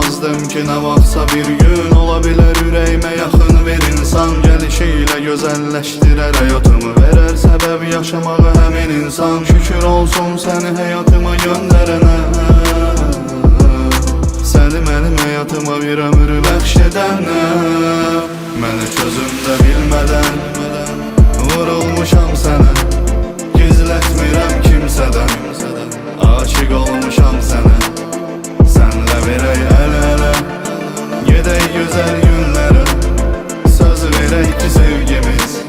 inanmazdım ki ne vaxtsa bir gün olabilir ürəyimə yaxın bir insan gəlişiyle güzelleştirer hayatımı, verer sebep yaşamağa həmin insan. Şükür olsun seni hayatıma gönderene, seni benim hayatıma bir ömür bəxş edene. Məni çözümdə bilmədən vurulmuşam sənə, gizlətmirəm kimsədən, aşık olmuşam sənə. Senle verək əl-ələ, gedək gözəl günlərə, söz verək ki sevgimiz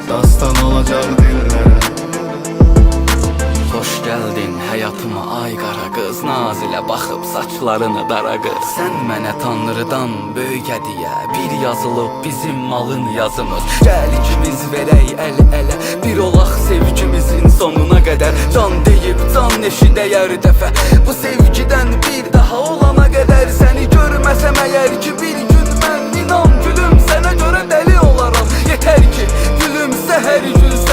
dastan olacaq dillərə. Hoş geldin hayatıma ay qara qız, nazilə baxıb saçlarını daraqır. Sən mənə tanrıdan böyük hədiyyə, bir yazılıb bizim malın yazımız. Gəl ikimiz verək əl-ələ, bir olaq sevgimizin sonuna qədər. Can deyib can eşidəyər dəfə, bu sevgidən bir daha olana qədər. Səni görməsəm əgər ki bir gün mən, inan gülüm sənə görə dəli olaram. Yetər ki gülüm səhər gün